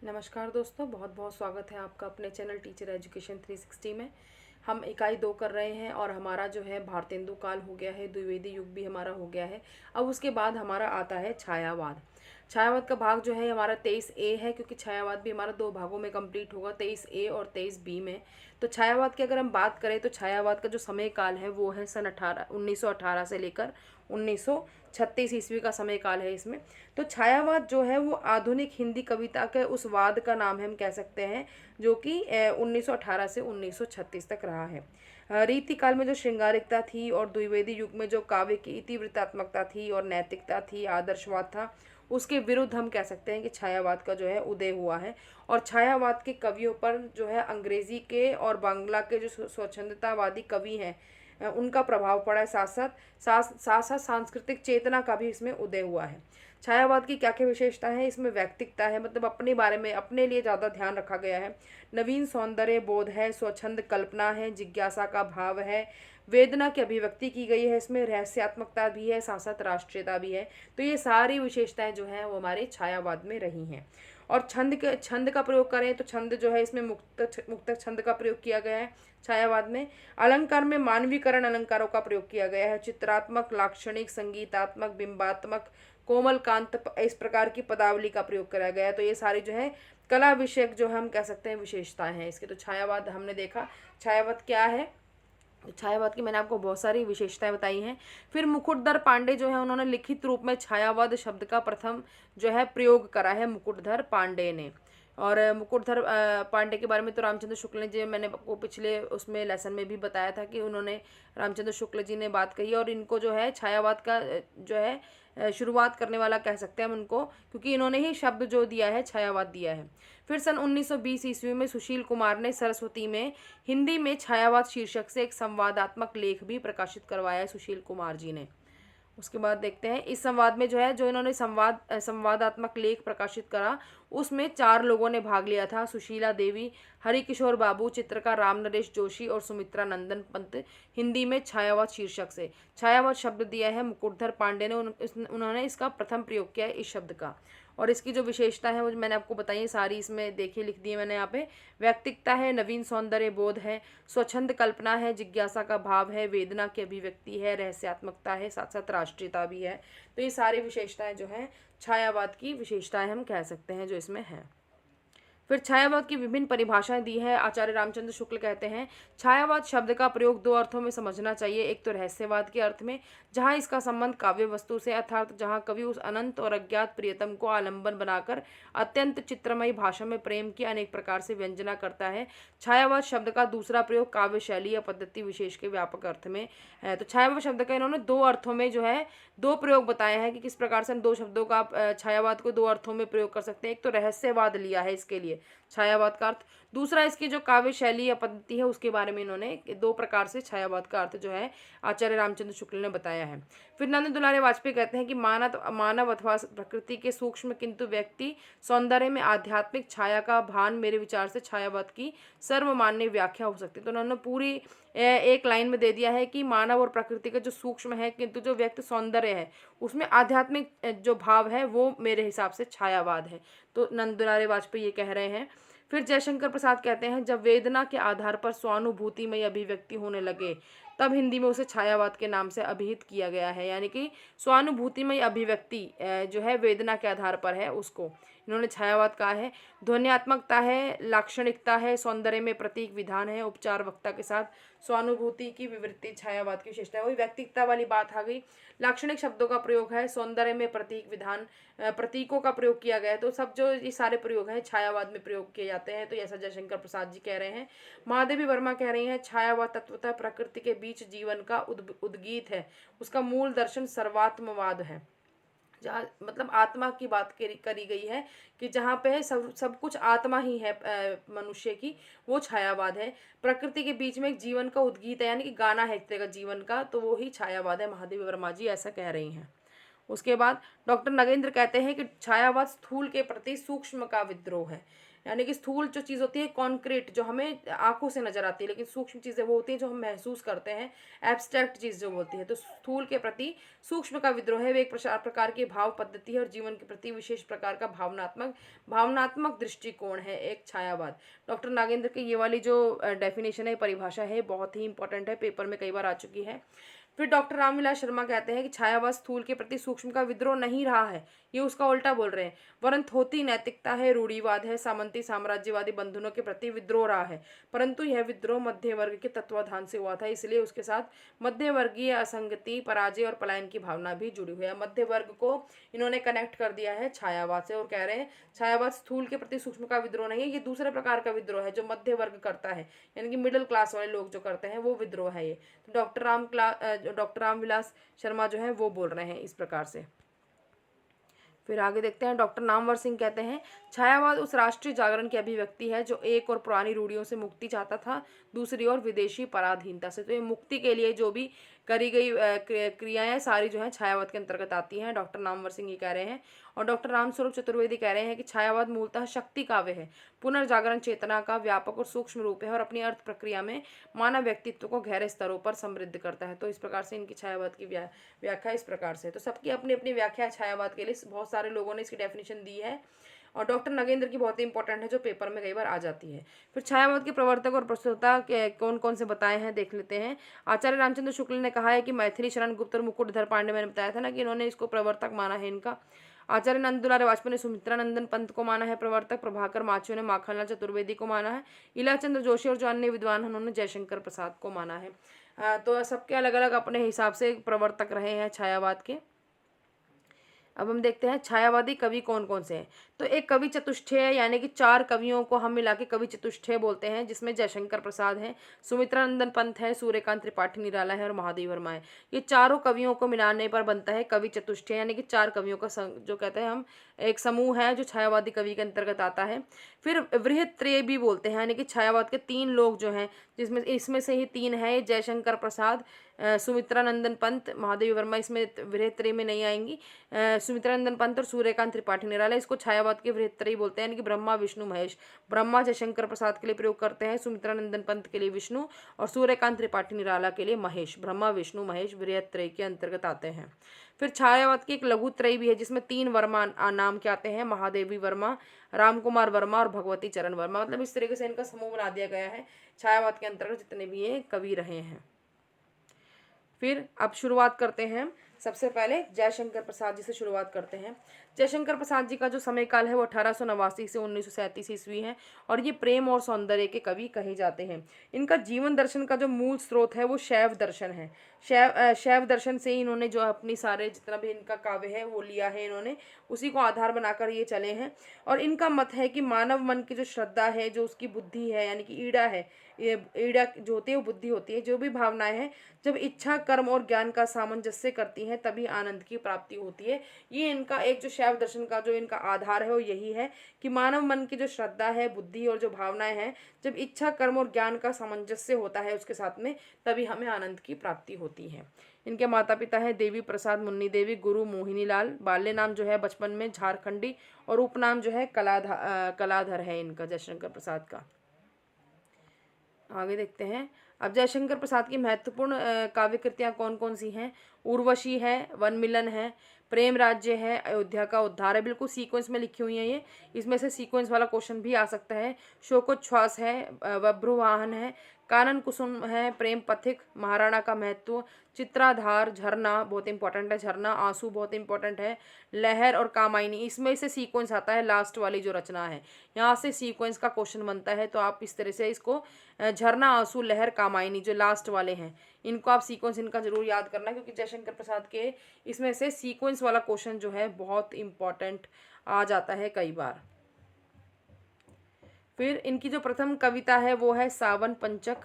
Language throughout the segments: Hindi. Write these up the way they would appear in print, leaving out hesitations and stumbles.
नमस्कार दोस्तों, बहुत बहुत स्वागत है आपका अपने चैनल टीचर एजुकेशन 360 में। हम इकाई 2 कर रहे हैं और हमारा जो है भारतेंदु काल हो गया है, द्विवेदी युग भी हमारा हो गया है। अब उसके बाद हमारा आता है छायावाद। छायावाद का भाग जो है हमारा 23A है, क्योंकि छायावाद भी हमारा 2 भागों में कंप्लीट होगा, 23A और 23B में। तो छायावाद की अगर हम बात करें तो छायावाद का जो समय काल है वो है सन 1918 से लेकर 1936 ईस्वी का समय काल है इसमें। तो छायावाद जो है वो आधुनिक हिंदी कविता के उस वाद का नाम हम कह सकते हैं, जो कि 1918 से 1936 तक रहा है। रीति काल में जो श्रृंगारिकता थी और द्विवेदी युग में जो काव्य की इतिवृत्तात्मकता थी और नैतिकता थी, आदर्शवाद था, उसके विरुद्ध हम कह सकते हैं कि छायावाद का जो है उदय हुआ है। और छायावाद के कवियों पर जो है अंग्रेजी के और बांग्ला के जो स्वच्छंदतावादी कवि हैं उनका प्रभाव पड़ा है। साथ साथ सांस्कृतिक चेतना का भी इसमें उदय हुआ है। छायावाद की क्या क्या विशेषता है? इसमें व्यक्तिकता है, मतलब अपने बारे में अपने लिए ज़्यादा ध्यान रखा गया है। नवीन सौंदर्य बोध है, स्वच्छंद कल्पना है, जिज्ञासा का भाव है, वेदना की अभिव्यक्ति की गई है, इसमें रहस्यात्मकता भी है, साथ साथ राष्ट्रीयता भी है। तो ये सारी विशेषताएं जो हैं वो हमारे छायावाद में रही हैं। और छंद का प्रयोग करें तो छंद जो है इसमें मुक्त छंद का प्रयोग किया गया है छायावाद में। अलंकार में मानवीकरण अलंकारों का प्रयोग किया गया है। चित्रात्मक, लाक्षणिक, संगीतात्मक, बिंबात्मक, कोमल कांत, इस प्रकार की पदावली का प्रयोग करा गया है। तो ये सारी जो है कला विषयक जो हम कह सकते हैं विशेषताएं हैं इसके। तो छायावाद हमने देखा, छायावाद क्या है। छायावाद की मैंने आपको बहुत सारी विशेषताएं बताई हैं। फिर मुकुटधर पांडे जो है उन्होंने लिखित रूप में छायावाद शब्द का प्रथम जो है प्रयोग करा है, मुकुटधर पांडे ने। और मुकुटधर पांडे के बारे में तो रामचंद्र शुक्ल जी, मैंने आपको पिछले उसमें लेसन में भी बताया था कि उन्होंने रामचंद्र शुक्ल जी ने बात कही। और इनको जो है छायावाद का जो है शुरुआत करने वाला कह सकते हैं हम उनको, क्योंकि इन्होंने ही शब्द जो दिया है छायावाद दिया है। फिर सन 1920 ईस्वी में सुशील कुमार ने सरस्वती में हिंदी में छायावाद शीर्षक से एक संवादात्मक लेख भी प्रकाशित करवाया है सुशील कुमार जी ने। उसके बाद देखते हैं इस संवाद में जो है जो इन्होंने संवादात्मक लेख प्रकाशित करा, उसमें 4 लोगों ने भाग लिया था। सुशीला देवी, हरिकिशोर बाबू, चित्रकार राम नरेश जोशी और सुमित्रा नंदन पंत। हिंदी में छायावाद शीर्षक से छायावाद शब्द दिया है मुकुटधर पांडे ने। उन्होंने इसका प्रथम प्रयोग किया है इस शब्द का। और इसकी जो विशेषता है वो मैंने आपको बताई है सारी, इसमें देखिए लिख दी है मैंने यहाँ पे। व्यक्तिकता है, नवीन सौंदर्य बोध है, स्वच्छंद कल्पना है, जिज्ञासा का भाव है, वेदना की अभिव्यक्ति है, रहस्यात्मकता है, साथ साथ राष्ट्रीयता भी है। तो ये सारी विशेषताएं जो हैं छायावाद की विशेषताएं हम कह सकते हैं जो इसमें है। फिर छायावाद की विभिन्न परिभाषाएं दी है। आचार्य रामचंद्र शुक्ल कहते हैं छायावाद शब्द का प्रयोग 2 अर्थों में समझना चाहिए। एक तो रहस्यवाद के अर्थ में, जहां इसका संबंध काव्य वस्तु से, अर्थात जहां कवि उस अनंत और अज्ञात प्रियतम को आलंबन बनाकर अत्यंत चित्रमयी भाषा में प्रेम की अनेक प्रकार से व्यंजना करता है। छायावाद शब्द का दूसरा प्रयोग काव्य शैली या पद्धति विशेष के व्यापक अर्थ में है। तो छायावाद शब्द का इन्होंने 2 अर्थों में जो है 2 प्रयोग बताए हैं कि किस प्रकार से हम 2 शब्दों का छायावाद को 2 अर्थों में प्रयोग कर सकते हैं। एक तो रहस्यवाद लिया है इसके लिए छायावाद का अर्थ, दूसरा इसकी जो काव्य शैली या पद्धति है उसके बारे में इन्होंने 2 प्रकार से छायावाद का अर्थ जो है आचार्य रामचंद्र शुक्ल ने बताया है। फिर नंद दुलारे वाजपेयी कहते हैं कि मानव अथवा प्रकृति के सूक्ष्म किंतु व्यक्ति सौंदर्य में आध्यात्मिक छाया का भान मेरे विचार से छायावाद की सर्वमान्य व्याख्या हो सकती है। तो उन्होंने पूरी एक लाइन में दे दिया है कि मानव और प्रकृति का जो सूक्ष्म है किंतु जो व्यक्त सौंदर्य है उसमें आध्यात्मिक जो भाव है वो मेरे हिसाब से छायावाद है। तो नंद दुलारे वाजपेयी ये कह रहे हैं। फिर जयशंकर प्रसाद कहते हैं जब वेदना के आधार पर स्वानुभूतिमय अभिव्यक्ति होने लगे तब हिंदी में उसे छायावाद के नाम से अभिहित किया गया है। यानी कि स्वानुभूतिमय अभिव्यक्ति जो है वेदना के आधार पर है, उसको इन्होंने छायावाद कहा है। ध्वन्यात्मकता है, लाक्षणिकता है, सौंदर्य में प्रतीक विधान है, उपचार वक्ता के साथ स्वानुभूति की विवृत्ति छायावाद की विशेषता है। वही व्यक्तिकता वाली बात आ गई। लाक्षणिक शब्दों का प्रयोग है, सौंदर्य में प्रतीक विधान, प्रतीकों का प्रयोग किया गया है। तो सब जो ये सारे प्रयोग हैं छायावाद में प्रयोग किए जाते हैं। तो ऐसा जयशंकर प्रसाद जी कह रहे हैं। महादेवी वर्मा कह रही हैं छायावाद तत्वतः प्रकृति के बीच जीवन का उद्गीत है, उसका मूल दर्शन सर्वात्मवाद है। जहाँ मतलब आत्मा की बात करी गई है कि जहाँ पे है सब कुछ आत्मा ही है मनुष्य की, वो छायावाद है। प्रकृति के बीच में एक जीवन का उद्गीत है, यानी कि गाना है एक तरह का जीवन का, तो वो ही छायावाद है। महादेवी वर्मा जी ऐसा कह रही हैं। उसके बाद डॉक्टर नगेंद्र कहते हैं कि छायावाद स्थूल के प्रति सूक्ष्म का विद्रोह है। यानी कि स्थूल जो चीज़ होती है कॉन्क्रीट, जो हमें आंखों से नजर आती है, लेकिन सूक्ष्म चीज़ें वो होती हैं जो हम महसूस करते हैं, एब्स्ट्रैक्ट चीज़ जो बोलती है। तो स्थूल के प्रति सूक्ष्म का विद्रोह है, वे एक प्रकार की भाव पद्धति है और जीवन के प्रति विशेष प्रकार का भावनात्मक दृष्टिकोण है, एक छायावाद। डॉक्टर नागेंद्र की ये वाली जो डेफिनेशन है, परिभाषा है, बहुत ही इंपॉर्टेंट है, पेपर में कई बार आ चुकी है। फिर डॉक्टर रामविलास शर्मा कहते हैं कि छायावाद स्थूल के प्रति सूक्ष्म का विद्रोह नहीं रहा है, ये उसका उल्टा बोल रहे हैं, वरन थोथी नैतिकता है, रूढ़िवाद है, सामंती साम्राज्यवादी बंधनों के प्रति विद्रोह रहा है। परंतु यह विद्रोह मध्य वर्ग के तत्वाधान से हुआ था, इसलिए उसके साथ मध्य वर्गीय असंगति, पराजय और पलायन की भावना भी जुड़ी हुई है। मध्य वर्ग को इन्होंने कनेक्ट कर दिया है छायावाद से और कह रहे हैं छायावाद स्थूल के प्रति सूक्ष्म का विद्रोह नहीं है, ये दूसरे प्रकार का विद्रोह है जो मध्य वर्ग करता है, यानी कि मिडिल क्लास वाले लोग जो करते हैं वो विद्रोह है ये। तो डॉक्टर रामविलास शर्मा जो है वो बोल रहे हैं इस प्रकार से। फिर आगे देखते हैं, डॉक्टर नामवर सिंह कहते हैं छायावाद उस राष्ट्रीय जागरण की अभिव्यक्ति है जो एक और पुरानी रूढ़ियों से मुक्ति चाहता था, दूसरी ओर विदेशी पराधीनता से। तो ये मुक्ति के लिए जो भी करी गई क्रियाएं सारी जो है छायावाद के अंतर्गत आती हैं, डॉक्टर नामवर सिंह ये कह रहे हैं। और डॉक्टर रामस्वरूप चतुर्वेदी कह रहे हैं कि छायावाद मूलतः शक्ति काव्य है, पुनर्जागरण चेतना का व्यापक और सूक्ष्म रूप है और अपनी अर्थ प्रक्रिया में मानव व्यक्तित्व को गहरे स्तरों पर समृद्ध करता है। तो इस प्रकार से इनकी छायावाद की व्याख्या इस प्रकार से। तो सबकी अपनी अपनी व्याख्या छायावाद के लिए, बहुत सारे लोगों ने इसकी डेफिनेशन दी है और डॉक्टर नगेंद्र की बहुत ही इंपॉर्टेंट है जो पेपर में कई बार आ जाती है। फिर छायावाद के प्रवर्तक और प्रस्तुता कौन कौन से बताए हैं देख लेते हैं। आचार्य रामचंद्र शुक्ल ने कहा है कि मैथिली शरण गुप्त और मुकुटधर पांडे, मैंने बताया था ना कि इन्होंने इसको प्रवर्तक माना है इनका। आचार्य नंदुलाल वाजपेयी ने सुमित्रानंदन पंत को माना है प्रवर्तक, प्रभाकर माछियो ने माखनलाल चतुर्वेदी को माना है, इलाचंद्र जोशी और जो अन्य विद्वान उन्होंने जयशंकर प्रसाद को माना है। तो सबके अलग अलग अपने हिसाब से प्रवर्तक रहे हैं छायावाद के। अब हम देखते हैं छायावादी कवि कौन कौन से हैं। तो एक कवि चतुष्टय है, यानी कि 4 कवियों को हम मिला के कवि चतुष्टय बोलते हैं, जिसमें जयशंकर प्रसाद हैं, सुमित्रानंदन पंत है, सूर्यकांत त्रिपाठी निराला है और महादेव वर्मा है। ये चारों कवियों को मिलाने पर बनता है कवि चतुष्टय, यानी कि 4 कवियों का जो कहते हैं हम एक समूह है जो छायावादी कवि के अंतर्गत आता है। फिर वृहत्त्रय भी बोलते हैं, यानी कि छायावाद के 3 लोग जो हैं, जिसमें इसमें से ही 3 है जयशंकर प्रसाद, सुमित्रानंदन पंत, महादेवी वर्मा इसमें वृहत्त्रय में नहीं आएंगी। सुमित्रानंदन पंत और सूर्यकांत त्रिपाठी निराला इसको छायावाद के वृहत्त्रय बोलते हैं, यानी कि ब्रह्मा विष्णु महेश। ब्रह्मा जयशंकर प्रसाद के लिए प्रयोग करते हैं, सुमित्रानंदन पंत के लिए विष्णु और सूर्यकांत त्रिपाठी निराला के लिए महेश। ब्रह्मा विष्णु महेश वृहत्त्रय के अंतर्गत आते हैं। फिर छायावाद की एक लघुत्रय भी है जिसमें 3 वर्मा नाम के आते हैं, महादेवी वर्मा, रामकुमार वर्मा और भगवती चरण वर्मा। मतलब इस तरीके से इनका समूह बना दिया गया है छायावाद के अंतर्गत जितने भी ये कवि रहे हैं। फिर अब शुरुआत करते हैं, सबसे पहले जयशंकर प्रसाद जी से शुरुआत करते हैं। जयशंकर प्रसाद जी का जो समय काल है वो 1889 से 1937 ईस्वी है और ये प्रेम और सौंदर्य के कवि कहे जाते हैं। इनका जीवन दर्शन का जो मूल स्रोत है वो शैव दर्शन है। शैव दर्शन से इन्होंने जो अपनी सारे जितना भी इनका काव्य है वो लिया है, इन्होंने उसी को आधार बनाकर ये चले हैं। और इनका मत है कि मानव मन की जो श्रद्धा है, जो उसकी बुद्धि है, यानी कि ईड़ा है, ये ईड़ा जो होती है वो बुद्धि होती है, जो भी भावनाएं हैं जब इच्छा कर्म और ज्ञान का सामंजस्य करती हैं तभी आनंद की प्राप्ति होती है। ये इनका एक जो शैव दर्शन का जो इनका आधार है वो यही है कि मानव मन की जो श्रद्धा है, बुद्धि और जो भावनाएं हैं, जब इच्छा कर्म और ज्ञान का सामंजस्य होता है उसके साथ में, तभी हमें आनंद की प्राप्ति होती है। इनके माता पिता है देवी प्रसाद मुन्नी देवी, गुरु मोहिनी लाल। बाल्य नाम जो है बचपन में झारखंडी और उपनाम जो है कलाधर है इनका, जयशंकर प्रसाद का। आगे देखते हैं। अब जयशंकर प्रसाद की महत्वपूर्ण काव्य कृतियाँ कौन कौन सी हैं। उर्वशी है, वन मिलन है, प्रेम राज्य है, अयोध्या का उद्धार है। बिल्कुल सीक्वेंस में लिखी हुई है ये, इसमें से सीक्वेंस वाला क्वेश्चन भी आ सकता है। शोकोच्छ्वास है, बभ्रुवाहन है, कानन कुसुम है, प्रेम पथिक, महाराणा का महत्व, चित्राधार, झरना बहुत इंपॉर्टेंट है, झरना, आंसू बहुत इंपॉर्टेंट है, लहर और कामायनी। इसमें से सीक्वेंस आता है लास्ट वाली जो रचना है, यहाँ से सीक्वेंस का क्वेश्चन बनता है। तो आप इस तरह से इसको झरना, आंसू, लहर, कामायनी जो लास्ट वाले हैं इनको आप सीक्वेंस इनका जरूर याद करना, क्योंकि जयशंकर प्रसाद के इसमें से सीक्वेंस वाला क्वेश्चन जो है बहुत इंपॉर्टेंट आ जाता है कई बार। फिर इनकी जो प्रथम कविता है वो है सावन पंचक।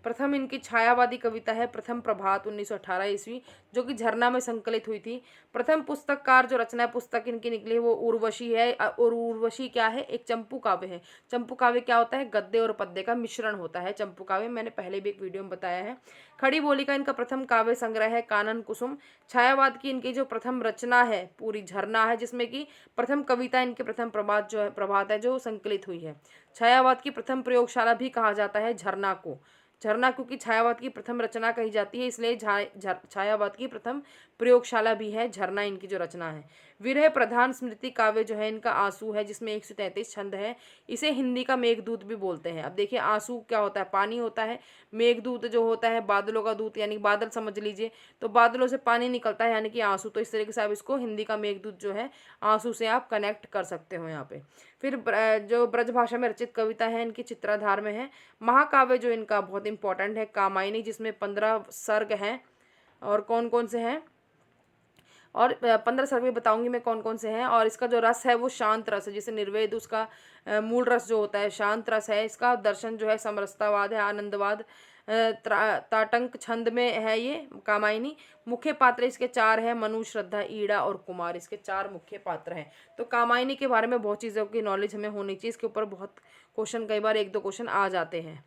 प्रथम इनकी छायावादी कविता है प्रथम प्रभात 1918 ईस्वी, जो कि झरना में संकलित हुई थी। प्रथम पुस्तककार जो रचना पुस्तक इनकी निकली वो उर्वशी है। और उर्वशी क्या है? एक चंपू काव्य है। चंपू काव्य क्या होता है? गद्य और पद्य का मिश्रण होता है चंपू काव्य, मैंने पहले भी एक वीडियो में बताया है। खड़ी बोली का इनका प्रथम काव्य संग्रह है कानन कुसुम। छायावाद की इनकी जो प्रथम रचना है पूरी झरना है, जिसमें कि प्रथम कविता इनके प्रथम प्रभात है जो संकलित हुई है। छायावाद की प्रथम प्रयोगशाला भी कहा जाता है झरना को। झरना क्योंकि छायावाद की प्रथम रचना कही जाती है, इसलिए छायावाद की प्रथम प्रयोगशाला भी है झरना इनकी जो रचना है। विरह प्रधान स्मृति काव्य जो है इनका आंसू है, जिसमें 133 छंद है। इसे हिंदी का मेघदूत भी बोलते हैं। अब देखिए आंसू क्या होता है? पानी होता है। मेघदूत जो होता है बादलों का दूत, यानी बादल समझ लीजिए, तो बादलों से पानी निकलता है यानी कि आंसू। तो इस तरीके से आप इसको हिंदी का मेघदूत जो है आंसू से आप कनेक्ट कर सकते हो यहाँ पे। फिर जो ब्रज भाषा में रचित कविता है इनकी चित्राधार में है। महाकाव्य जो इनका बहुत इंपॉर्टेंट है कामायनी, जिसमें 15 सर्ग हैं। और कौन कौन से हैं? और 15 सर्ग में बताऊंगी मैं कौन कौन से हैं। और इसका जो रस है वो शांत रस है, जैसे निर्वेद उसका मूल रस जो होता है शांत रस है। इसका दर्शन जो है समरसतावाद है, आनंदवाद। ताटंक छंद में है ये कामायनी। मुख्य पात्र इसके 4 हैं, मनु, श्रद्धा, ईड़ा और कुमार, इसके 4 मुख्य पात्र हैं। तो कामायनी के बारे में बहुत चीज़ों की नॉलेज हमें होनी चाहिए, इसके ऊपर बहुत क्वेश्चन, कई बार 1-2 क्वेश्चन आ जाते हैं।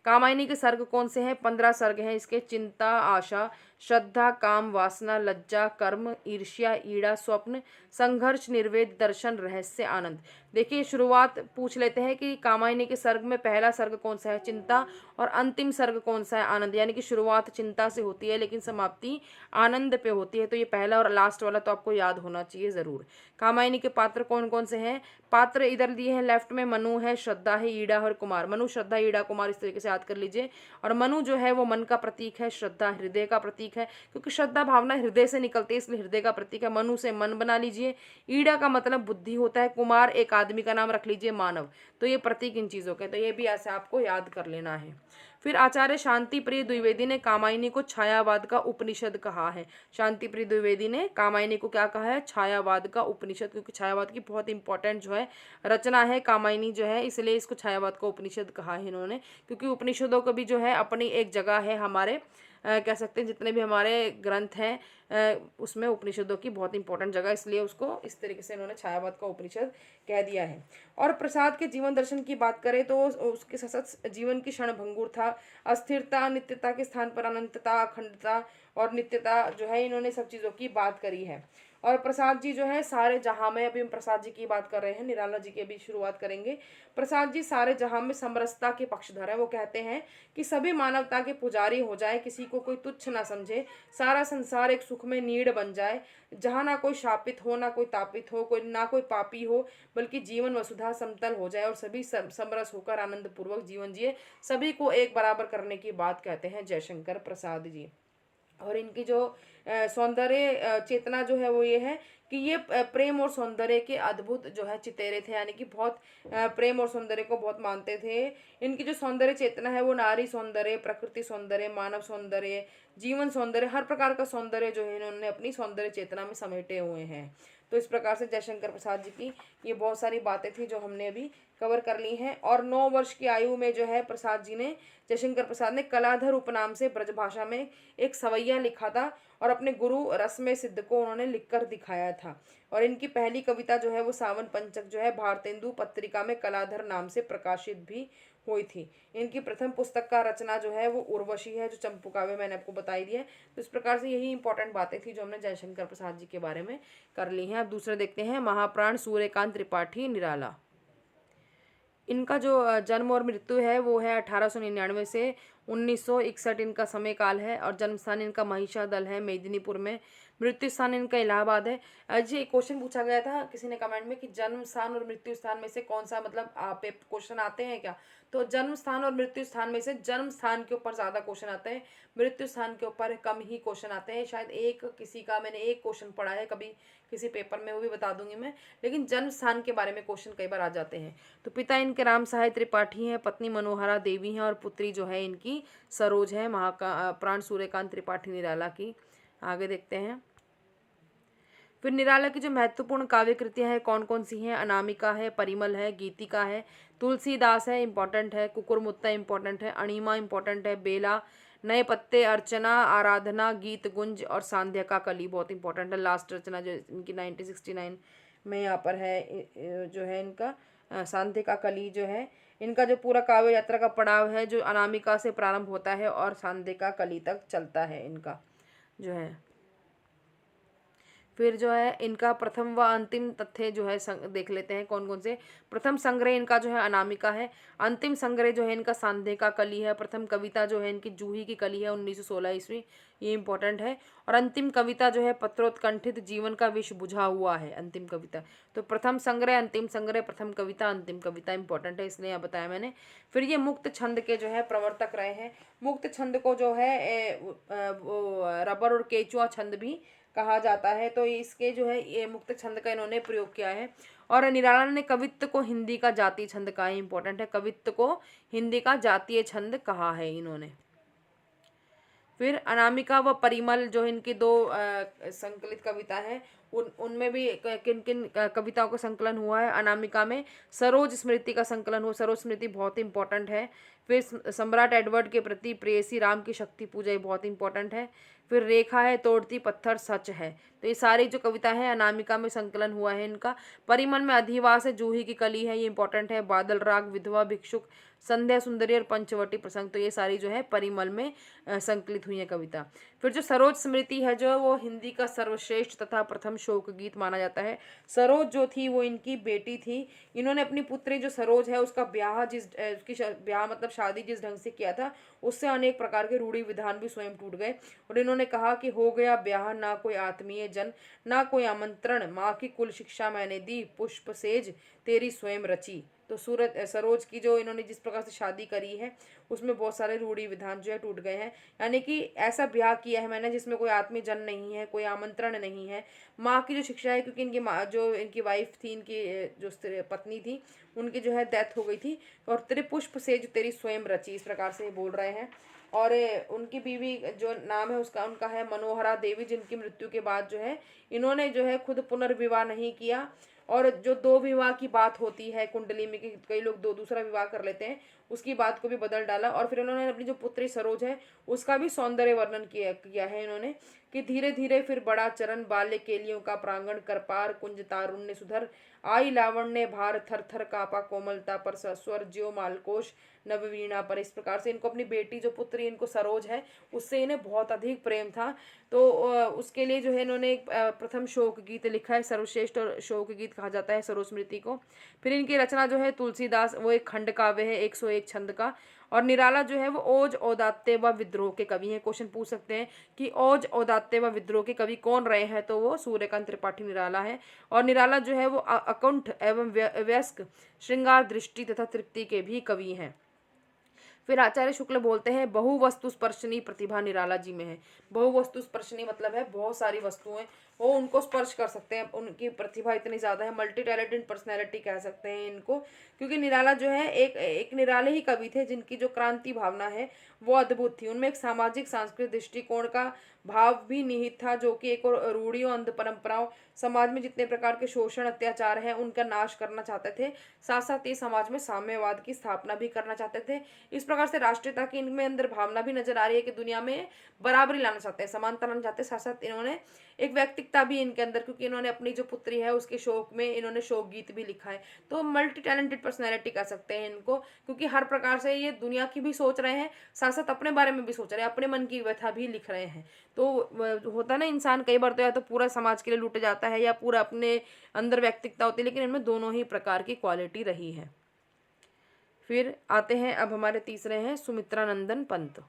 कामायनी के सर्ग कौन से हैं? 15 सर्ग हैं इसके। चिंता, आशा, श्रद्धा, काम, वासना, लज्जा, कर्म, ईर्ष्या, ईड़ा, स्वप्न, संघर्ष, निर्वेद, दर्शन, रहस्य, आनंद। देखिए शुरुआत पूछ लेते हैं कि कामायनी के सर्ग में पहला सर्ग कौन सा है? चिंता। और अंतिम सर्ग कौन सा है? आनंद। यानी कि शुरुआत चिंता से होती है लेकिन समाप्ति आनंद पे होती है। तो ये पहला और लास्ट वाला तो आपको याद होना चाहिए ज़रूर। कामायनी के पात्र कौन कौन से हैं? पात्र इधर दिए हैं लेफ्ट में, मनु है, श्रद्धा है, ईड़ा और कुमार। मनु, श्रद्धा, ईड़ा, कुमार, इस तरीके से याद कर लीजिए। और मनु जो है वो मन का प्रतीक है, श्रद्धा हृदय का प्रतीक है, क्योंकि श्रद्धा भावना हृदय से निकलती है इसलिए हृदय का प्रतीक है। मनु से मन बना लीजिए। ईड़ा का मतलब बुद्धि होता है। कुमार एक आदमी का नाम रख लीजिए, मानव। तो ये प्रतीक इन चीज़ों के, तो ये भी ऐसे आपको याद कर लेना है। फिर आचार्य शांति प्रिय द्विवेदी ने कामायनी को छायावाद का उपनिषद कहा है। शांति प्रिय द्विवेदी ने कामायनी को क्या कहा है? छायावाद का उपनिषद, क्योंकि छायावाद की बहुत इंपॉर्टेंट जो है रचना है कामायनी जो है, इसलिए इसको छायावाद का उपनिषद कहा है इन्होंने। क्योंकि उपनिषदों को भी जो है अपनी एक जगह है हमारे कह सकते हैं जितने भी हमारे ग्रंथ हैं उसमें उपनिषदों की बहुत इंपॉर्टेंट जगह, इसलिए उसको इस तरीके से इन्होंने छायावाद का उपनिषद कह दिया है। और प्रसाद के जीवन दर्शन की बात करें तो उसके सतत जीवन की क्षणभंगुर था, अस्थिरता, नित्यता के स्थान पर अनंतता, अखंडता और नित्यता जो है इन्होंने सब चीज़ों की बात करी है। और प्रसाद जी जो है सारे जहां में, अभी हम प्रसाद जी की बात कर रहे हैं, निराला जी की भी शुरुआत करेंगे। प्रसाद जी सारे जहां में समरसता के पक्षधर है। वो कहते हैं कि सभी मानवता के पुजारी हो जाए, किसी को कोई तुच्छ ना समझे, सारा संसार एक सुख में नीड़ बन जाए, जहाँ ना कोई शापित हो, ना कोई तापित हो, कोई ना कोई पापी हो, बल्कि जीवन वसुधा समतल हो जाए और सभी समरस होकर आनंद पूर्वक जीवन जिए, सभी को एक बराबर करने की बात कहते हैं जयशंकर प्रसाद जी। और इनकी जो सौंदर्य चेतना जो है वो ये है कि ये प्रेम और सौंदर्य के अद्भुत जो है चितेरे थे, यानी कि बहुत प्रेम और सौंदर्य को बहुत मानते थे। इनकी जो सौंदर्य चेतना है वो नारी सौंदर्य, प्रकृति सौंदर्य, मानव सौंदर्य, जीवन सौंदर्य, हर प्रकार का सौंदर्य जो है इन्होंने अपनी सौंदर्य चेतना में समेटे हुए हैं। तो इस प्रकार से जयशंकर प्रसाद जी की ये बहुत सारी बातें थी जो हमने अभी कवर कर ली हैं। और 9 वर्ष की आयु में जो है प्रसाद जी ने, जयशंकर प्रसाद ने कलाधर उपनाम से ब्रज भाषा में एक सवैया लिखा था और अपने गुरु रसमय सिद्ध को उन्होंने लिखकर दिखाया था। और इनकी पहली कविता जो है वो सावन पंचक जो है भारतेंदु पत्रिका में कलाधर नाम से प्रकाशित भी हुई थी। इनकी प्रथम पुस्तक का रचना जो है वो उर्वशी है, जो चंपू काव्य मैंने आपको बताई दी है। तो इस प्रकार से यही इंपॉर्टेंट बातें थी जो हमने जयशंकर प्रसाद जी के बारे में कर ली हैं। अब दूसरे देखते हैं, महाप्राण सूर्यकांत त्रिपाठी निराला। इनका जो जन्म और मृत्यु है वो है 1899 से 1961 इनका समय काल है। और जन्म स्थान इनका महिषादल है मेदिनीपुर में। मृत्यु स्थान इनका इलाहाबाद है। जी क्वेश्चन पूछा गया था किसी ने कमेंट में कि जन्म स्थान और मृत्यु स्थान में से कौन सा, मतलब आप क्वेश्चन आते हैं क्या? तो जन्म स्थान और मृत्यु स्थान में से जन्म स्थान के ऊपर ज़्यादा क्वेश्चन आते हैं, मृत्यु स्थान के ऊपर कम ही क्वेश्चन आते हैं। शायद एक किसी का मैंने एक क्वेश्चन पढ़ा है कभी किसी पेपर में, वो भी बता दूंगी मैं, लेकिन जन्म स्थान के बारे में क्वेश्चन कई बार आ जाते हैं। तो पिता इनके राम सहाय त्रिपाठी हैं, पत्नी मनोहरा देवी हैं और पुत्री जो है इनकी सरोज है। प्राण सूर्यकांत त्रिपाठी निराला की। आगे देखते हैं। फिर निराला की जो महत्वपूर्ण काव्य कृतियाँ हैं कौन कौन सी हैं, अनामिका है, परिमल है, गीतिका है, तुलसीदास है, इंपॉर्टेंट है, कुकुरमुत्ता इंपॉर्टेंट है, अणिमा इंपॉर्टेंट है, बेला, नए पत्ते, अर्चना, आराधना, गीत गुंज और सांध्या का कली बहुत इंपॉर्टेंट है। लास्ट रचना जो इनकी 1969 में यहाँ पर है जो है इनका सांध्य का कली जो है, इनका जो पूरा काव्य यात्रा का पड़ाव है जो अनामिका से प्रारंभ होता है और सांध्य का कली तक चलता है इनका जो है। फिर जो है इनका प्रथम व अंतिम तथ्य जो है देख लेते हैं कौन कौन से। प्रथम संग्रह इनका जो है अनामिका है, अंतिम संग्रह जो है इनका सांध्य का कली है, प्रथम कविता जो है इनकी जूही की कली है 1916 ईस्वी, ये इंपॉर्टेंट है, और अंतिम कविता जो है पत्रोत्कंठित जीवन का विष बुझा हुआ है अंतिम कविता। तो प्रथम संग्रह, अंतिम संग्रह, प्रथम कविता, अंतिम कविता इंपॉर्टेंट है, इसलिए यहाँ बताया मैंने। फिर ये मुक्त छंद के जो है प्रवर्तक रहे हैं। मुक्त छंद को जो है वो रबर और केचुआ छंद भी कहा जाता है। तो इसके जो है ये मुक्त छंद का इन्होंने प्रयोग किया है। और निराला ने कवित्व को हिंदी का जातीय छंद कहा है, इंपॉर्टेंट है, कवित्व को हिंदी का जातीय छंद कहा है इन्होंने। फिर अनामिका व परिमल जो इनकी दो संकलित कविता है, उनमें भी किन किन कविताओं का संकलन हुआ है। अनामिका में सरोज स्मृति का संकलन हुआ, सरोज स्मृति बहुत इंपॉर्टेंट है। फिर सम्राट एडवर्ड के प्रति प्रेयसी राम की शक्ति पूजा, ये बहुत इंपॉर्टेंट है। फिर रेखा है, तोड़ती पत्थर सच है, तो ये सारी जो कविता है अनामिका में संकलन हुआ है इनका। परिमल में अधिवास है, जूही की कली है, ये इंपॉर्टेंट है, बादल राग, विधवा, भिक्षुक, संध्या सुंदरी और पंचवटी प्रसंग, तो ये सारी जो है परिमल में संकलित हुई है कविता। फिर जो सरोज स्मृति है जो वो हिंदी का सर्वश्रेष्ठ तथा प्रथम शोक गीत माना जाता है। सरोज जो थी वो इनकी बेटी थी, इन्होंने अपनी पुत्री जो सरोज है उसका ब्याह उसकी ब्याह मतलब शादी जिस ढंग से किया था उससे अनेक प्रकार के रूढ़ी विधान भी स्वयं टूट गए, और इन्होंने कहा कि हो गया ब्याह, ना कोई आत्मीय जन, ना कोई आमंत्रण, माँ की कुल शिक्षा मैंने दी, पुष्प सेज तेरी स्वयं रची। तो सरोज की जो इन्होंने जिस प्रकार से शादी करी है उसमें बहुत सारे रूढ़ी विधान जो है टूट गए हैं, यानी कि ऐसा ब्याह किया है मैंने जिसमें कोई आत्मीय जन नहीं है, कोई आमंत्रण नहीं है, माँ की जो शिक्षा है, क्योंकि इनकी माँ जो इनकी वाइफ थी, इनकी जो पत्नी थी उनकी जो है डेथ हो गई थी, और तेरे पुष्प से जो तेरी स्वयं रची, इस प्रकार से बोल रहे हैं। और उनकी बीवी जो नाम है उसका उनका है मनोहरा देवी, जिनकी मृत्यु के बाद जो है इन्होंने जो है खुद पुनर्विवाह नहीं किया, और जो दो विवाह की बात होती है कुंडली में कि कई लोग दूसरा विवाह कर लेते हैं, उसकी बात को भी बदल डाला। और फिर उन्होंने अपनी जो पुत्री सरोज है उसका भी सौंदर्य वर्णन किया है इन्होंने कि धीरे धीरे फिर बड़ा चरण, बाल्य केलियों का प्रांगण, कर पार कुंज तारुण्य सुधर, आई लावण्य भार थर थर कापा, कोमलता पर सस्वर ज्यो मालकोश नववीणा पर। इस प्रकार से इनको अपनी बेटी जो पुत्री इनको सरोज है उससे इन्हें बहुत अधिक प्रेम था, तो उसके लिए जो है इन्होंने एक प्रथम शोक गीत लिखा है, सर्वश्रेष्ठ और शोक गीत कहा जाता है सरोज स्मृति को। फिर इनकी रचना जो है तुलसीदास, वो एक खंड काव्य है 101 छंद का। और निराला जो है वो ओज, औदात्य व विद्रोह के कवि हैं। क्वेश्चन पूछ सकते हैं कि ओज, औदात्य व विद्रोह के कवि कौन रहे हैं, तो वो सूर्यकांत त्रिपाठी निराला है। और निराला जो है वो अकुंठ एवं व्यस्क, श्रृंगार, दृष्टि तथा तृप्ति के भी कवि हैं। फिर आचार्य शुक्ल बोलते हैं बहुवस्तु स्पर्शनी प्रतिभा निराला जी में है। बहुवस्तु स्पर्शनी मतलब है बहुत सारी वस्तुएं वो उनको स्पर्श कर सकते हैं, उनकी प्रतिभा इतनी ज़्यादा है, मल्टी टैलेंटेड पर्सनैलिटी कह सकते हैं इनको, क्योंकि निराला जो है एक निराले ही कवि थे जिनकी जो क्रांति भावना है वो अद्भुत थी। उनमें एक सामाजिक सांस्कृतिक दृष्टिकोण का भाव भी निहित था, जो कि एक और रूढ़ियों, अंध परंपराओं, समाज में जितने प्रकार के शोषण अत्याचार हैं उनका नाश करना चाहते थे, साथ साथ ये समाज में साम्यवाद की स्थापना भी करना चाहते थे। इस प्रकार से राष्ट्रीयता की इनमें अंदर भावना भी नजर आ रही है कि दुनिया में बराबरी लाना चाहते हैं, समानता लाना चाहते हैं। साथ साथ इन्होंने एक व्यक्तिकता भी इनके अंदर, क्योंकि इन्होंने अपनी जो पुत्री है उसके शोक में इन्होंने शोक गीत भी लिखा है, तो मल्टी टैलेंटेड पर्सनैलिटी कह सकते हैं इनको, क्योंकि हर प्रकार से ये दुनिया की भी सोच रहे हैं, साथ साथ अपने बारे में भी सोच रहे हैं, अपने मन की व्यथा भी लिख रहे हैं। तो होता ना इंसान कई बार तो या तो पूरा समाज के लिए लूट जाता है या पूरा अपने अंदर व्यक्तिकता होती है, लेकिन इनमें दोनों ही प्रकार की क्वालिटी रही है। फिर आते हैं अब हमारे तीसरे हैं सुमित्रानंदन पंत।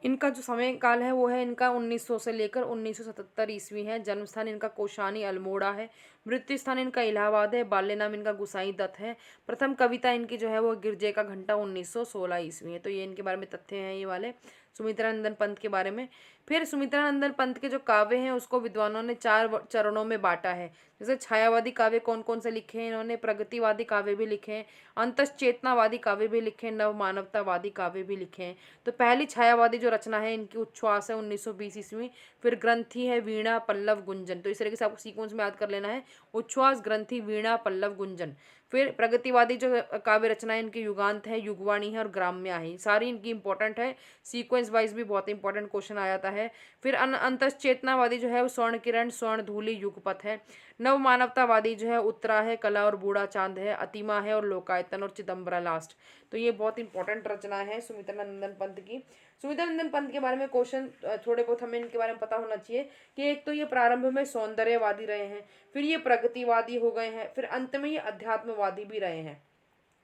इनका जो समय काल है वो है इनका 1900 से लेकर 1977 ईस्वी है। जन्म स्थान इनका कोशानी अल्मोड़ा है। मृत्यु स्थान इनका इलाहाबाद है। बाल्य नाम इनका गुसाई दत्त है। प्रथम कविता इनकी जो है वो गिरजे का घंटा 1916 ईस्वी है। तो ये इनके बारे में तथ्य हैं ये वाले। सुमित्रानंदन पंत के बारे में। फिर सुमित्रानंदन पंत के जो काव्य हैं उसको विद्वानों ने 4 चरणों में बांटा है। जैसे छायावादी काव्य कौन कौन से लिखे हैं इन्होंने, प्रगतिवादी काव्य भी लिखे हैं, अंतश्चेतनावादी काव्य भी लिखे हैं, नव मानवतावादी काव्य भी लिखे हैं। तो पहली छायावादी जो रचना है इनकी उच्छ्वास है 1920 ईस्वी। फिर ग्रंथि है वीणा पल्लव गुंजन, तो इस तरीके से आपको सीक्वेंस में याद कर लेना है, उच्छ्वास, ग्रंथि, वीणा, पल्लव, गुंजन। फिर प्रगतिवादी जो काव्य रचनाएं इनकी युगांत है, युगवाणी है और ग्राम्या है, सारी इनकी इंपॉर्टेंट है, सीक्वेंस वाइज भी बहुत इंपॉर्टेंट क्वेश्चन आ जाता है। फिर अंतश्चेतनावादी जो है वो स्वर्ण किरण, स्वर्ण धूलि, युगपथ है। नव मानवतावादी जो है उत्तरा है, कला और बूढ़ा चांद है, अतिमा है और लोकायतन और चिदम्बरा लास्ट। तो ये बहुत इंपॉर्टेंट रचना है सुमित्रानंदन पंत की। सुमित्रानंदन पंत के बारे में क्वेश्चन थोड़े बहुत हमें इनके बारे में पता होना चाहिए कि एक तो ये प्रारंभ में सौंदर्यवादी रहे हैं, फिर ये प्रगतिवादी हो गए हैं, फिर अंत में ये अध्यात्मवादी भी रहे हैं।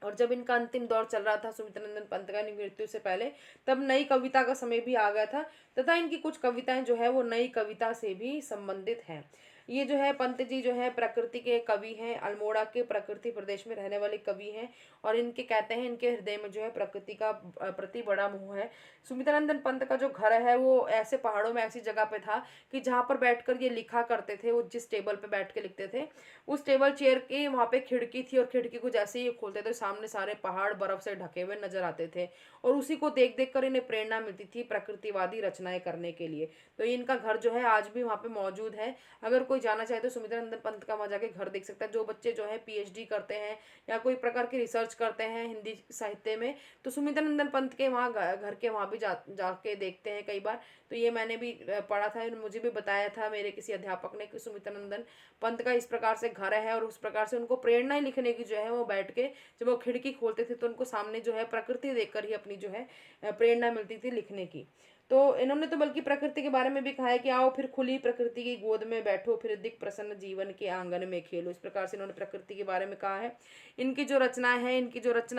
और जब इनका अंतिम दौर चल रहा था सुमित्रानंदन पंत का मृत्यु से पहले, तब नई कविता का समय भी आ गया था तथा इनकी कुछ कविताएं जो है वो नई कविता से भी संबंधित हैं। ये जो है पंत जी जो है प्रकृति के कवि हैं, अल्मोड़ा के प्रकृति प्रदेश में रहने वाले कवि हैं और इनके कहते हैं इनके हृदय में जो है प्रकृति का प्रति बड़ा मोह है। सुमित्रानंदन पंत का जो घर है वो ऐसे पहाड़ों में ऐसी जगह पे था कि जहाँ पर बैठकर ये लिखा करते थे, वो जिस टेबल पे बैठ के लिखते थे उस टेबल चेयर की वहाँ पे खिड़की थी और खिड़की को जैसे ही खोलते थे सामने सारे पहाड़ बर्फ से ढके हुए नजर आते थे और उसी को देख देख कर इन्हें प्रेरणा मिलती थी प्रकृतिवादी रचनाएं करने के लिए। तो इनका घर जो है आज भी वहाँ पे मौजूद है। अगर कोई जाना चाहे तो सुमित्रानंदन पंत का वहाँ जाके घर देख सकता है। जो बच्चे जो है पीएचडी करते हैं या कोई प्रकार की रिसर्च करते हैं हिंदी साहित्य में, तो सुमित्रानंदन पंत के वहाँ घर के वहाँ भी जाके देखते हैं कई बार। तो ये मैंने भी पढ़ा था, मुझे भी बताया था मेरे किसी अध्यापक ने कि सुमित्रानंदन पंत का इस प्रकार से घर है और उस प्रकार से उनको प्रेरणा लिखने की जो है वो बैठ के जब वो खिड़की खोलते थे तो उनको सामने जो है प्रकृति देखकर ही अपनी जो है प्रेरणा मिलती थी लिखने की। तो इन्होंने तो बल्कि प्रकृति के बारे में भी कहा है कि आओ फिर खुली प्रकृति की गोद में बैठो, फिर दिख प्रसन्न जीवन के आंगन में खेलो, इस प्रकार से इन्होंने प्रकृति के बारे में कहा है। इनकी जो रचना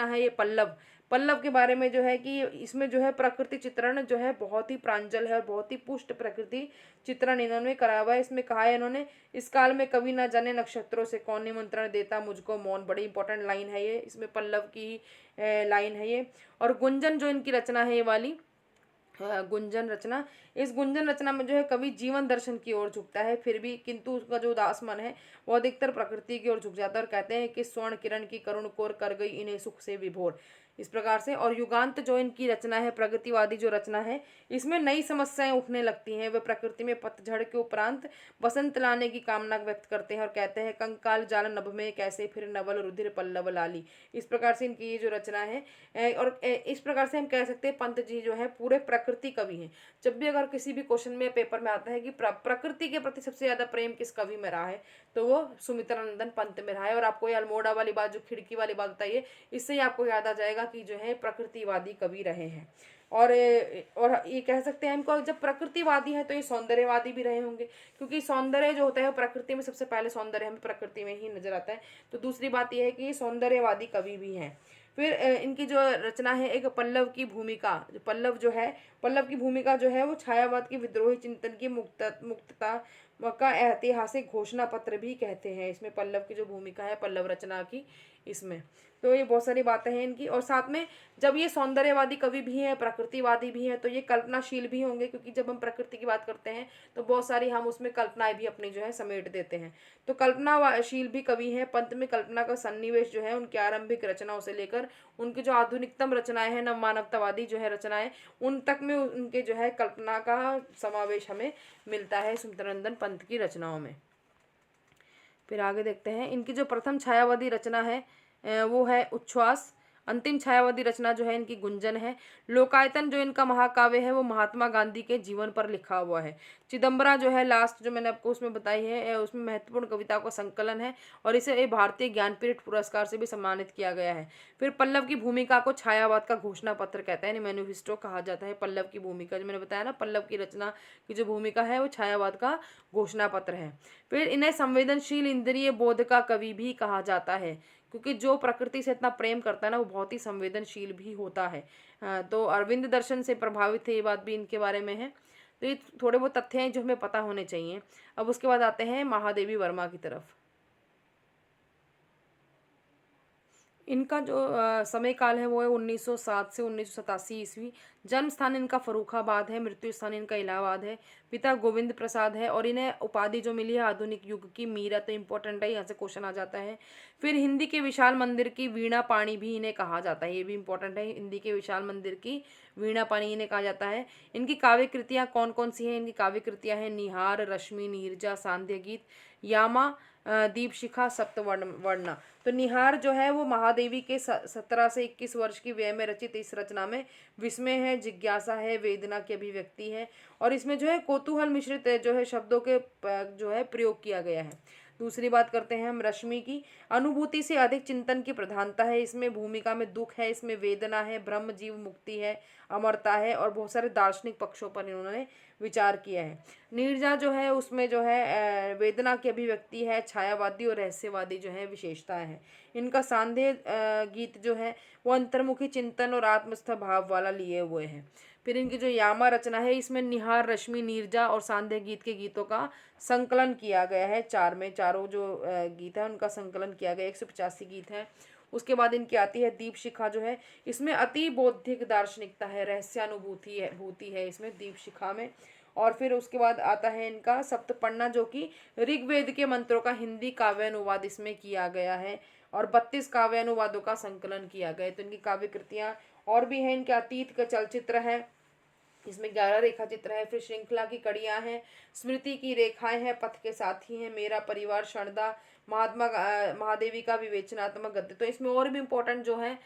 है ये पल्लव पल्लव के बारे में जो है कि इसमें जो है प्रकृति चित्रण जो है बहुत ही प्रांजल है और बहुत ही पुष्ट प्रकृति चित्रण इन्होंने करा हुआ है। इसमें कहा है इन्होंने, इस काल में कवि न जाने नक्षत्रों से कौन निमंत्रण देता मुझको मौन, बड़ी इंपॉर्टेंट लाइन है ये, इसमें पल्लव की लाइन है ये। और गुंजन जो इनकी रचना है ये वाली गुंजन रचना, इस गुंजन रचना में जो है कवि जीवन दर्शन की ओर झुकता है, फिर भी किंतु उसका जो उदास मन है वो अधिकतर प्रकृति की ओर झुक जाता है और कहते हैं कि स्वर्ण किरण की करुण कोर कर गई इन्हें सुख से विभोर, इस प्रकार से। और युगांत जो इनकी रचना है प्रगतिवादी जो रचना है, इसमें नई समस्याएं उठने लगती हैं। वे प्रकृति में पतझड़ के उपरांत बसंत लाने की कामना व्यक्त करते हैं और कहते हैं कंकाल जाल नभ में कैसे फिर नवल रुधिर पल्लव लाली, इस प्रकार से इनकी ये जो रचना है। और इस प्रकार से हम कह सकते हैं पंत जी जो है पूरे प्रकृति कवि हैं। जब भी अगर किसी भी क्वेश्चन में पेपर में आता है कि प्रकृति के प्रति सबसे ज्यादा प्रेम किस कवि में रहा है, तो वो सुमित्रानंदन पंत में रहा है। और आपको ये अल्मोड़ा वाली बात जो खिड़की वाली बात बताइए, इससे ही आपको याद आ जाएगा कि जो है प्रकृतिवादी कवि रहे हैं। और ये कह सकते हैं इनको, जब प्रकृतिवादी है तो ये सौंदर्यवादी भी रहे होंगे, क्योंकि सौंदर्य जो होता है प्रकृति में सबसे पहले सौंदर्य हमें प्रकृति में ही नजर आता है। तो दूसरी बात यह है कि ये सौंदर्यवादी कवि भी हैं। फिर इनकी जो रचना है एक पल्लव की भूमिका, जो पल्लव की भूमिका जो है वो छायावाद की विद्रोही चिंतन की मुक्तता का ऐतिहासिक घोषणा पत्र भी कहते हैं। इसमें पल्लव की जो भूमिका है पल्लव रचना की, इसमें तो ये बहुत सारी बातें हैं इनकी। और साथ में जब ये सौंदर्यवादी कवि भी हैं प्रकृतिवादी भी हैं तो ये कल्पनाशील भी होंगे, क्योंकि जब हम प्रकृति की बात करते हैं तो बहुत सारी हम उसमें कल्पनाएं भी अपनी जो है समेट देते हैं। तो कल्पनाशील भी कवि हैं। पंत में कल्पना का सन्निवेश जो है उनकी आरंभिक रचनाओं से लेकर उनकी जो आधुनिकतम रचनाएं हैं नव मानवतावादी जो है रचनाएं, उन तक में उनके जो है कल्पना का समावेश हमें मिलता है सुमित्रानंदन पंत की रचनाओं में। फिर आगे देखते हैं इनकी जो प्रथम छायावादी रचना है वो है उच्छ्वास। अंतिम छायावादी रचना जो है इनकी गुंजन है। लोकायतन जो इनका महाकाव्य है वो महात्मा गांधी के जीवन पर लिखा हुआ है। चिदम्बरा जो है लास्ट जो मैंने आपको उसमें बताई है, उसमें महत्वपूर्ण कविता का संकलन है और इसे भारतीय ज्ञानपीठ पुरस्कार से भी सम्मानित किया गया है। फिर पल्लव की भूमिका को छायावाद का घोषणा पत्र कहता है, मैनिफेस्टो कहा जाता है। पल्लव की भूमिका जो मैंने बताया ना, पल्लव की रचना की जो भूमिका है वो छायावाद का घोषणा पत्र है। फिर इन्हें संवेदनशील इंद्रिय बोध का कवि भी कहा जाता है, क्योंकि जो प्रकृति से इतना प्रेम करता है ना वो बहुत ही संवेदनशील भी होता है। तो अरविंद दर्शन से प्रभावित है, ये बात भी इनके बारे में है। तो ये थोड़े बहुत तथ्य हैं जो हमें पता होने चाहिए। अब उसके बाद आते हैं महादेवी वर्मा की तरफ। इनका जो समय काल है वो है 1907 से 1987 ईस्वी। जन्म स्थान इनका फर्रुखाबाद है, मृत्यु स्थान इनका इलाहाबाद है। पिता गोविंद प्रसाद है और इन्हें उपाधि जो मिली है आधुनिक युग की मीरा, तो इम्पोर्टेंट है, यहाँ से क्वेश्चन आ जाता है। फिर हिंदी के विशाल मंदिर की वीणा पाणी भी इन्हें कहा जाता है, ये भी इंपॉर्टेंट है, हिंदी के विशाल मंदिर की वीणा पाणी इन्हें कहा जाता है। इनकी काव्य कृतियाँ कौन कौन सी हैं? इनकी काव्य कृतियाँ हैं निहार, रश्मि, नीरजा, सांध्य गीत, यामा, दीप शिखा, सप्तवर्ण वर्णा। तो निहार जो है वो महादेवी के 17 से 21 वर्ष की व्यय में रचित इस रचना में विस्मय है, जिज्ञासा है, वेदना की अभिव्यक्ति है और इसमें जो है कौतूहल मिश्रित जो है शब्दों के जो है प्रयोग किया गया है। दूसरी बात करते हैं हम रश्मि की। अनुभूति से अधिक चिंतन की प्रधानता है इसमें, भूमिका में दुख है, इसमें वेदना है, ब्रह्म जीव मुक्ति है, अमरता है और बहुत सारे दार्शनिक पक्षों पर इन्होंने विचार किया है। नीरजा जो है उसमें जो है वेदना की अभिव्यक्ति है, छायावादी और रहस्यवादी जो है विशेषताएं हैं। इनका सांध्य गीत जो है वो अंतर्मुखी चिंतन और आत्मस्थ भाव वाला लिए हुए हैं। फिर इनकी जो यामा रचना है इसमें निहार, रश्मि, नीरजा और सांध्य गीत के गीतों का संकलन किया गया है। चारों जो गीत है उनका संकलन किया गया, 185 गीत हैं। उसके बाद इनकी आती है दीप शिखा जो है, इसमें अति बौद्धिक दार्शनिकता है, रहस्यानुभूति है इसमें दीप शिखा में। और फिर उसके बाद आता है इनका सप्तपन्ना जो कि ऋग्वेद के मंत्रों का हिंदी काव्यानुवाद इसमें किया गया है और 32 काव्यानुवादों का संकलन किया गया है। तो इनकी काव्य कृतियाँ और भी हैं। इनके अतीत का चलचित्र है, इसमें 11 रेखा चित्र है। फिर श्रृंखला की कड़ियाँ हैं, स्मृति की रेखाएं हैं, पथ के साथी हैं, मेरा परिवार, शरणदा, महादेवी का विवेचनात्मक गद्य। तो इसमें और भी इम्पोर्टेंट जो है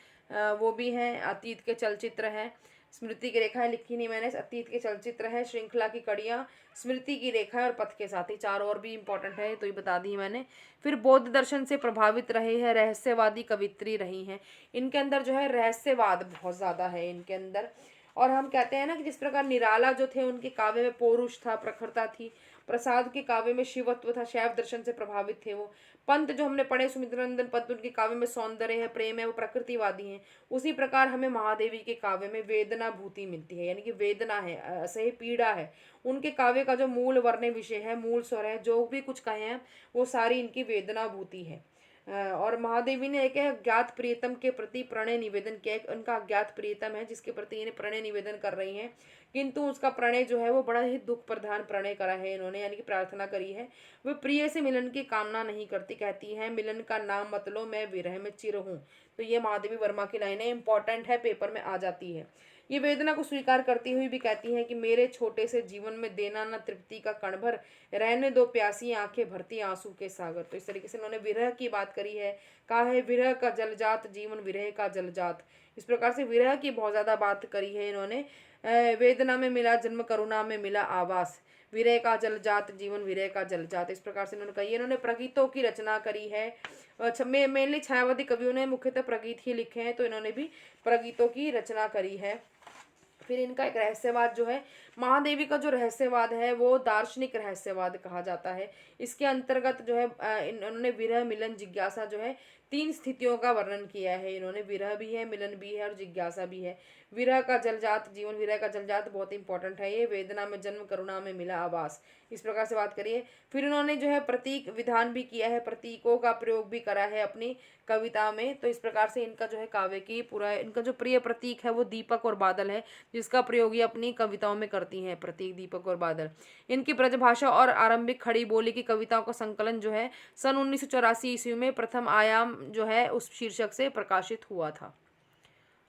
वो भी हैं। अतीत के चलचित्र हैं, स्मृति की रेखाएं लिखी नहीं मैंने, अतीत के चलचित्र है, श्रृंखला की कड़ियाँ, स्मृति की रेखाएं और पथ के साथी, चार और भी इम्पोर्टेंट है तो ये बता दी मैंने। फिर बौद्ध दर्शन से प्रभावित रहे हैं, रहस्यवादी कवित्री रही हैं। इनके अंदर जो है रहस्यवाद बहुत ज़्यादा है इनके अंदर। और हम कहते हैं ना कि जिस प्रकार निराला जो थे उनके काव्य में पौरुष था, प्रखरता थी, प्रसाद के काव्य में शिवत्व था, शैव दर्शन से प्रभावित थे वो। पंत जो हमने पढ़े सुमित्रानंदन पंत, उनके काव्य में सौंदर्य है, प्रेम है, वो प्रकृतिवादी हैं। उसी प्रकार हमें महादेवी के काव्य में वेदना भूति मिलती है, यानी कि वेदना है, असह्य पीड़ा है। उनके काव्य का जो मूल वर्ण विषय है, मूल स्वर है, जो भी कुछ कहे हैं वो सारी इनकी वेदना भूति है। और महादेवी ने एक अज्ञात प्रियतम के प्रति प्रणय निवेदन किया। एक उनका अज्ञात प्रियतम है जिसके प्रति इन्हें प्रणय निवेदन कर रही हैं, किंतु उसका प्रणय जो है वो बड़ा ही दुख प्रधान प्रणय करा है इन्होंने, यानी कि प्रार्थना करी है। वे प्रिय से मिलन की कामना नहीं करती, कहती हैं मिलन का नाम मत लो, मैं विरह में चिर हूँ। तो ये महादेवी वर्मा की लाइनें इंपॉर्टेंट है, पेपर में आ जाती है। ये वेदना को स्वीकार करती हुई भी कहती हैं कि मेरे छोटे से जीवन में देना न तृप्ति का कण भर, रहने दो प्यासी आंखें भरती आंसू के सागर। तो इस तरीके से उन्होंने विरह की बात करी है, कहा है विरह का जलजात जीवन विरह का जलजात। इस प्रकार से विरह की बहुत ज़्यादा बात करी है इन्होंने। वेदना में मिला जन्म, करुणा में मिला आवास, विरह का जलजात जीवन विरह का जलजात। इस प्रकार से इन्होंने कही है। इन्होंने प्रगीतों की रचना करी है। मेनली छायावादी कवियों ने मुख्यतः प्रगीत ही लिखे हैं, तो इन्होंने भी प्रगीतों की रचना करी है। फिर इनका एक रहस्यवाद जो है, महादेवी का जो रहस्यवाद है वो दार्शनिक रहस्यवाद कहा जाता है। इसके अंतर्गत जो है इन्होंने विरह, मिलन, जिज्ञासा जो है 3 स्थितियों का वर्णन किया है इन्होंने। विरह भी है, मिलन भी है और जिज्ञासा भी है। विरह का जलजात जीवन विरह का जलजात बहुत इंपॉर्टेंट है ये। वेदना में जन्म, करुणा में मिला आवास, इस प्रकार से बात करिए। फिर इन्होंने जो है प्रतीक विधान भी किया है, प्रतीकों का प्रयोग भी करा है अपनी कविता में। तो इस प्रकार से इनका जो है काव्य की पूरा इनका जो प्रिय प्रतीक है वो दीपक और बादल है, जिसका प्रयोग ये अपनी कविताओं में करती हैं, प्रतीक दीपक और बादल। इनकी ब्रजभाषा और आरंभिक खड़ी बोली की कविताओं का संकलन जो है सन 1984 ईस्वी में प्रथम आयाम जो है उस शीर्षक से प्रकाशित हुआ था।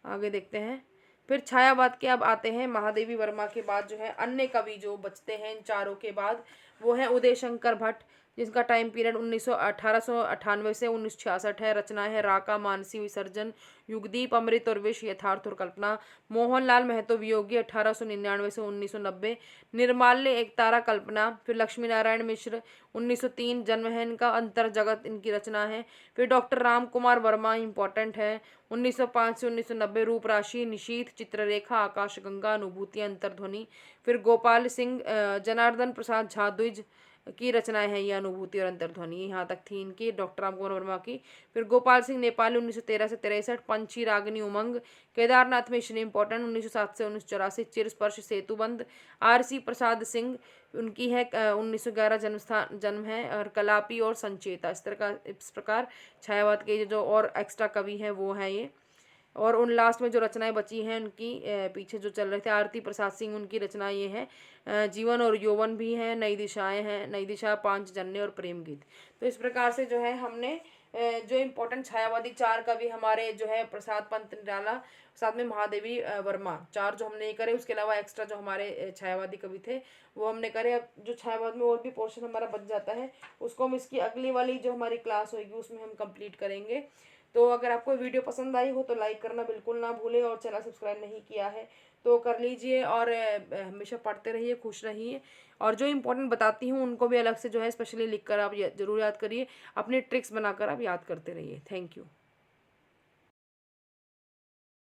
आगे देखते हैं। फिर छायावाद के अब आते हैं। महादेवी वर्मा के बाद जो है अन्य कवि जो बचते हैं इन चारों के बाद, वो है उदय शंकर भट्ट, जिसका टाइम पीरियड 1898 से 1966 है। रचना है राका, मानसी, विसर्जन, युगदीप, अमृत और विष, यथार्थ और कल्पना। मोहनलाल महतो वियोगी 1899 से 1990, निर्माल्य, एक तारा, कल्पना। फिर लक्ष्मी नारायण मिश्र 1903 जन्म है इनका, अंतर जगत इनकी रचना है। फिर डॉक्टर राम कुमार वर्मा इंपॉर्टेंट है, 1905 से 1990, रूप राशि, निशीथ, चित्ररेखा, आकाशगंगा, अनुभूति, अंतर्ध्वनि। फिर गोपाल सिंह, जनार्दन प्रसाद झा द्विज, की रचनाएं हैं ये अनुभूति और अंतर्ध्वनि, यहाँ तक थी इनकी, डॉक्टर रामकुमार वर्मा की। फिर गोपाल सिंह नेपाली 1913 से 63, पंछी रागनी उमंग, केदारनाथ मिशन इंपॉर्टेंट 1907 से 1984, चिर स्पर्श सेतुबंध, RC प्रसाद सिंह उनकी है 1911 जन्म है, और कलापी और संचेता, इस प्रकार छायावाद के जो और एक्स्ट्रा कवि हैं वो हैं ये। और उन लास्ट में जो रचनाएं बची हैं उनकी पीछे जो चल रहे थे, आरती प्रसाद सिंह उनकी रचनाएं ये हैं, जीवन और यौवन भी हैं, नई दिशाएं हैं, नई दिशा, पांच जन्ने और प्रेम गीत। तो इस प्रकार से जो है हमने जो इम्पोर्टेंट छायावादी चार कवि हमारे जो है प्रसाद पंत निराला, साथ में महादेवी वर्मा, चार जो हमने करे, उसके अलावा एक्स्ट्रा जो हमारे छायावादी कवि थे वो हमने करे। अब जो छायावाद में और भी पोर्शन हमारा बच जाता है उसको हम इसकी अगली वाली जो हमारी क्लास होगी उसमें हम कंप्लीट करेंगे। तो अगर आपको वीडियो पसंद आई हो तो लाइक करना बिल्कुल ना भूलें, और चैनल सब्सक्राइब नहीं किया है तो कर लीजिए, और हमेशा पढ़ते रहिए, खुश रहिए, और जो इंपॉर्टेंट बताती हूँ उनको भी अलग से जो है स्पेशली लिख कर आप जरूर याद करिए, अपने ट्रिक्स बनाकर आप याद करते रहिए। Thank you.